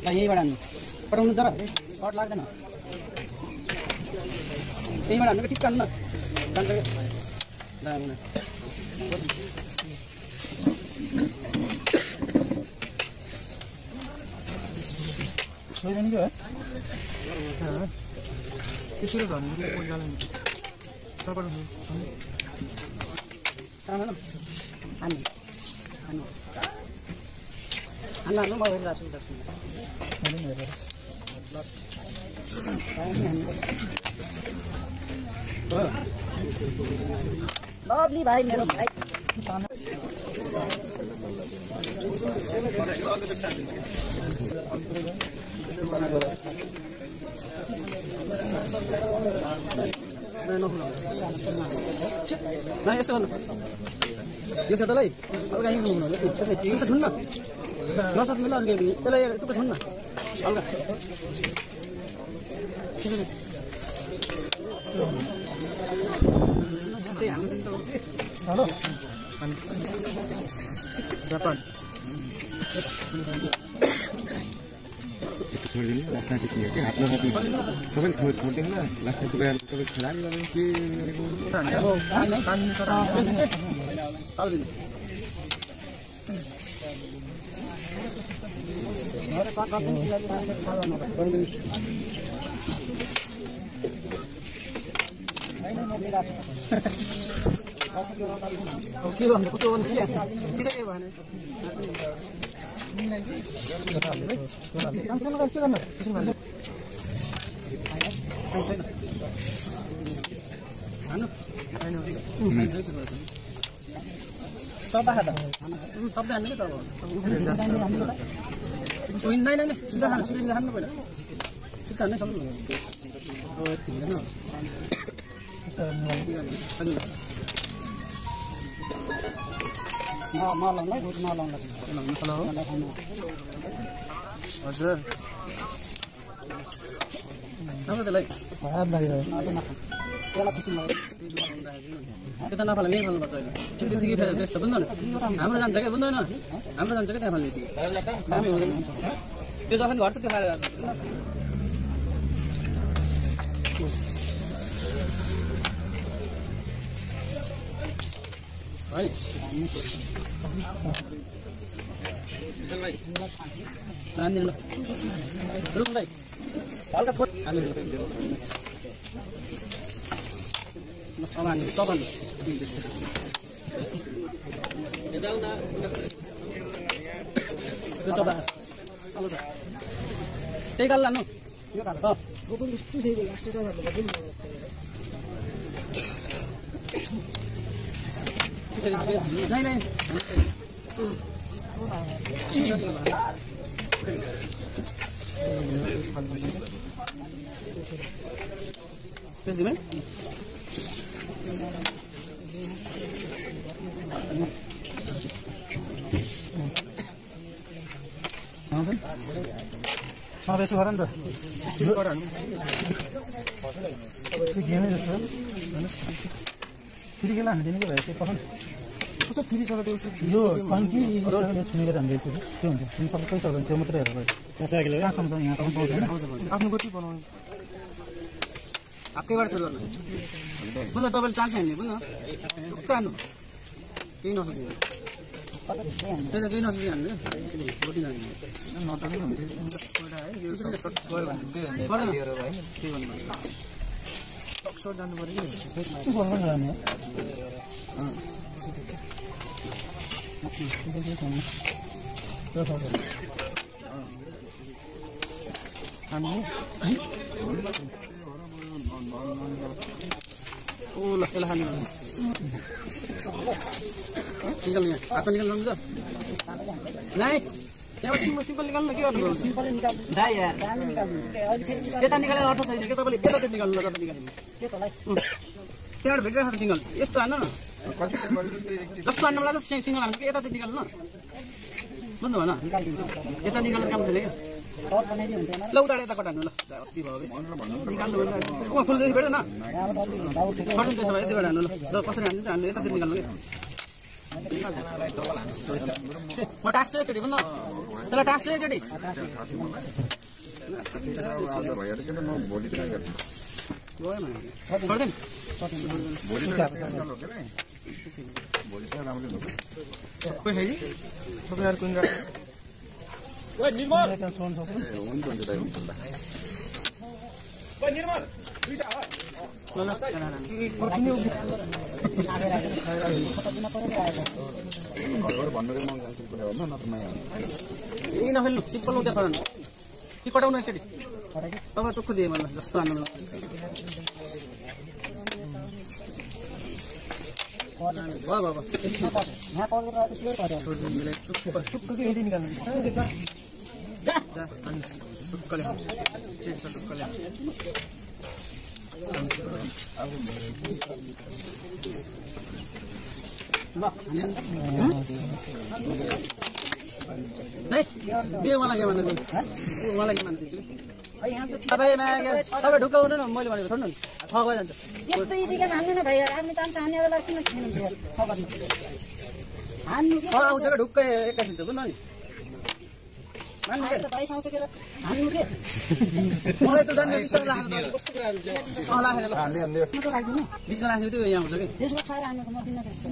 यहीबाट हान्नु पठाउनु जरा कट लाग्दैन त्यहीबाट हान्नु ठिक हान्नु छैन नि त्यसरी भन्नु लवली भाइ मेरो भाइ यसो गर्नु यो छ तँलाई अब कहीँ घुम्नु त्यसलाई छुन्न नसक्नु ल त्यसलाई तुक छुन्न हल्का हेलो जापान छोडिदिनु लास्टमा चाहिँ के हातमा सबै छोडिदिनु ल लास्टमा पुगाएर सबै खेलाडी के गरेको के भन्नु कस्तो भन्नु के के भएन हजुर तपाईँलाई त्यता नफाल्ने नै फाल्नुपर्छ अहिले छिटोदेखि बेस्ट बुझ्नु न हाम्रो जान्छ क्या बुझ्दैन हाम्रो जान्छ क्या त्यहाँ फाल्ने दामी हुँदैन त्यो जफन घर त त्यो खाएर है रुखलाई हल्का थोट त्यही गाल लानु बेसी गर नि त गेमै जस्तो फेरि के लानु दिनु भयो त्यो पखान कस्तो फिरिसक्यो त्यो यो कन्टी छुनेर हामीले त्यो के हुन्छ तिमी सबै पैसा हुन्छ त्यो मात्रै हेरेर कहाँसम्म छ यहाँ पाउँदैन आफ्नो गोटी बनाउनु आफैबाट सुरु गर्नु बुझ्नु तपाईँले चान्स हान्ने बुझ्नु हान्नु केही नसक्नु त्यही त केही नसक्ने हान्नु गोटी हान्नु जानु पर्यो ल यसलाई खानु निकाल यहाँ हातमा निकाल्नु त नाइ त्यहाँ सिम्पल निकाल्नु के गर्नु यता निकालेर अर्थ छैन क्या तपाईँले यता निकाल्नु ल तपाईँ निकाल्नु त्यहाँबाट भेटिरहेको छ सिङ्गल यस्तो हान्नु न जस्तो हान्नु लाग्छ सिङ्गल हान्नु कि यता निकाल्नु न बुझ्नु भएन यता निकाल्नु काम छैन क्या ल उता यता कटानु ल अस्ति भयो निकाल्नु फुलदेखि भेट्दैन त्यसो भए यतिबाट हान्नु ल कसरी हान्नु हान्नु यतातिर निकाल्नु म टास्छु एकचोटि बुझ्नु त्यसलाई टास्छु एकचोटि नफेल्नु सिम्पल उता छोड कि कटाउनु एकचोटि तपाईँ चोखो दिएँ मलाई जस्तो हान्नु मलाई के भन्नु मलाई के मान्नु दिन्छु तपाईँ ढुक्क हुनु न मैले भनेको छोड्नु नि छ भइजान्छ यस्तो इजिले हान्नु न भाइ आफ्नो चान्स हान्ने बेला किन हान्नु आउँछ क्या ढुक्कै एक्काइस हुन्छ बुझ्नु नि मान्नु के भाइ आउँछ के हान्नु के मलाई त जान्ने विश्वास राख्नु कस्तो कुराहरू राखेर ल म त राख्दिनँ विश्वास राख्नु त्यो यहाँ हुन्छ कि त्यसमा खाएर हान्नु म दिन सक्छु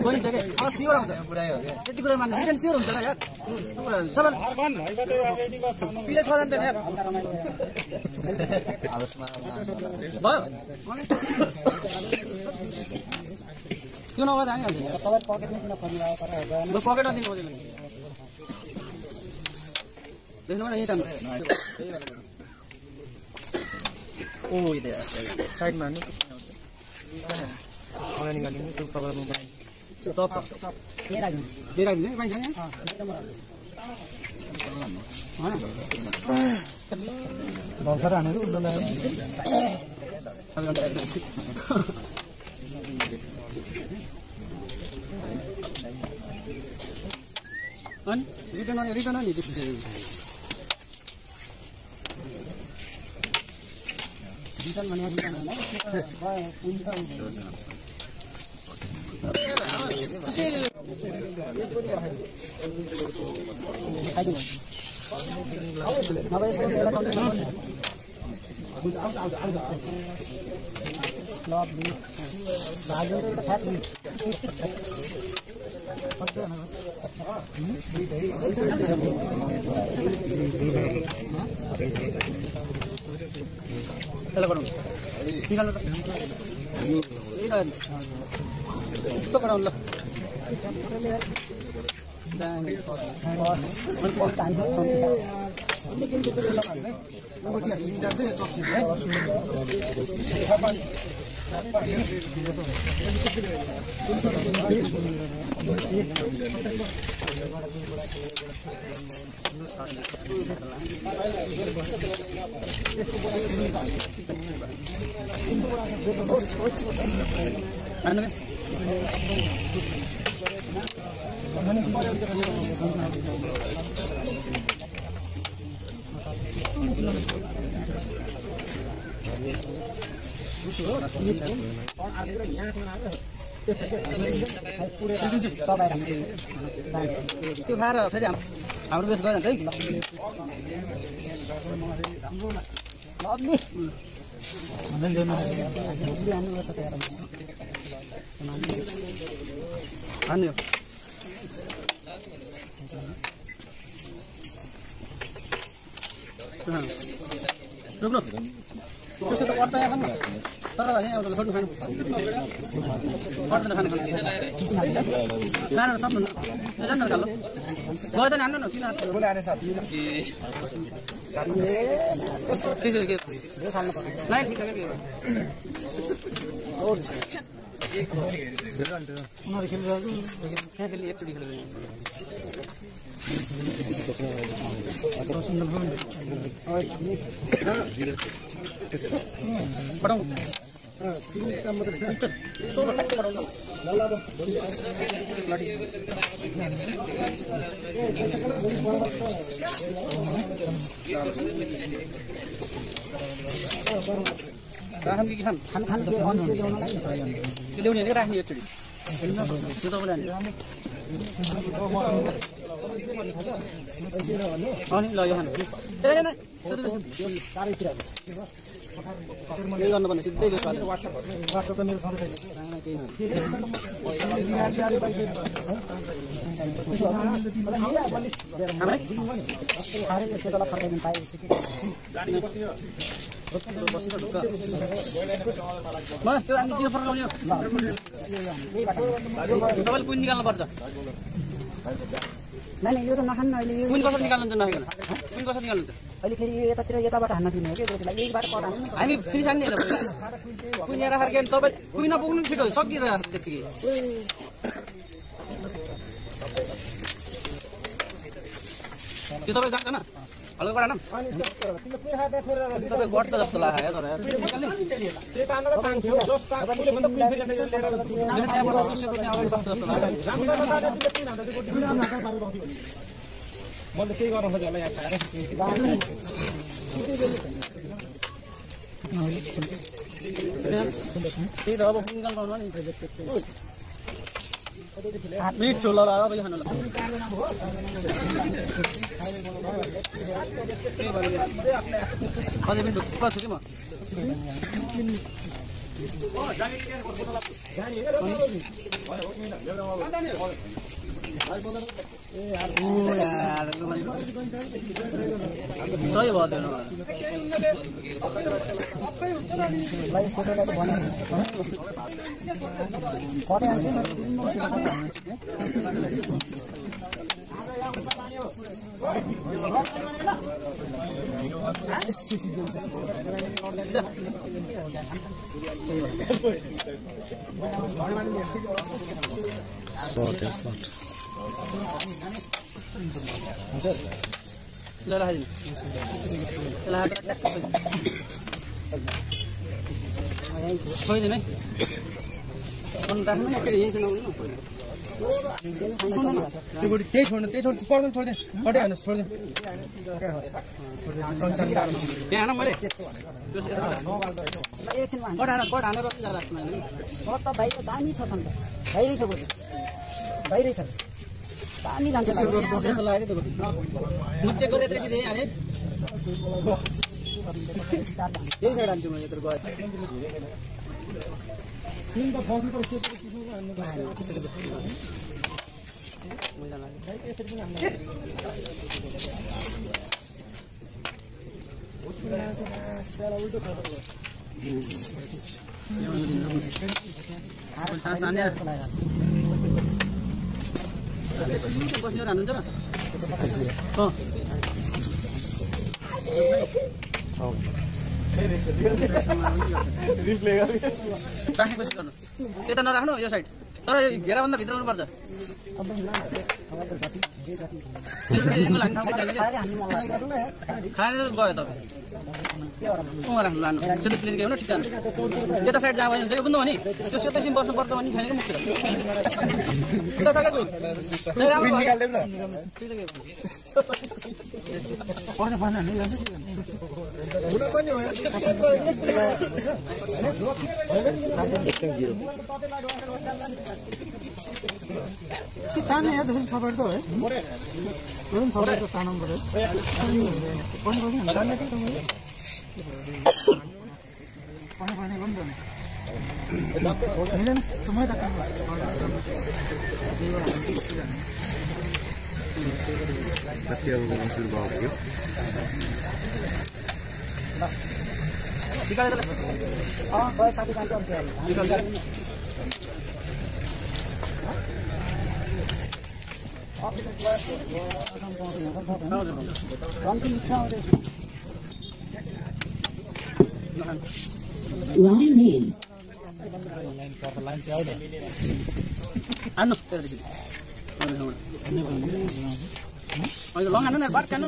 गइन्छ के सियोर आउँछ त्यति कुरा मान्नु रिटर्न सियोर हुन्छ यार सबै पिले 6 जना यार भयो त्यो नभए हानिहाल्छ तपाईँ पकेटमा किन खोज्नुभयो म पकेटमा दिनु खोजेँ देख्नु न यता ओ इधर साइडमा नि अगाडि निकालिनु त्यो कभरमा टप देखाइदिनु पाइन्छ नि भर्खर हानेको उल्लो लगाएर अनि रिटर्न नि त्यसो रिटर्न भने त्यो खाएर फेरि हाम्रो बेस गइजान्छ है हान्यो रोक्नु त्यसो त पर्छ यहाँ भन्नु तर एउटा छोड्नु खानु पर्दैन खानु खानु सक्नु जान्न खानु गएछ नि हान्नु न किन ल्याउने राख्ने एकचोटि त्यो तपाईँले अनि ल यो खानु यही गर्नुपर्ने सिधै बेस त्यो हामी दिन फर्काउने तपाईँले कुन निकाल्नु पर्छ नानी यो त नखान्न अहिले कुन कसरी निकाल्नुहुन्छ नखाइकन कुन कसरी निकाल्नुहुन्छ अहिले फेरि यताबाट हान्न दिनु हो कि यही बाटो कट हान्नु हामी फेरि सान्ने कुन यहाँ राखेर के तपाईँ कुन नपुग्नु छिटो सकिरहेको छ त्यतिकै त्यो तपाईँ जान्छ न हल्का कडा न तपाईँ गर्छ जस्तो लाग्यो मैले केही गर्न खोजेँ होला यहाँ खाएर त्यही त अब निकाल पाउनु नि मिठो ल अब खानु ल अझै पनि ढुक्क छु कि म सही भयो त्यो لا لا هذه لا هذا खोइदिनु है त्यही छोड्नु पर्दैन छोडिदिनु हटाइहाल्नु छोडिदिनु त्यहाँ मैले भाइ त दामी छ नि त बाहिरै छ दामी जान्छ चेक गरेर यत्रो दिएँ हालेँ यही साइड हाल्छु म यत्रो गयो बस्ने हाल्नुहुन्छ राख्ने कोसिस गर्नु यता नराख्नु यो साइड तर घेराभन्दा भित्र हुनुपर्छ खाने गयो त राख्नु लानु सेतो क्लिनिक हेर्नु ठिक यता साइड जहाँ हुन्छ यो बुझ्नु भने त्यो सेतो सिम बस्नुपर्छ भने छैन कि मुख्य ताने है देखिन सबै त है देखिन सबै त तानम गरे पनि ताने के पनि बन्द नि हैन समय त काम कति अब सुरु भयो गयो साथी जान्छ Line in. Anu, long anu nih, bat anu.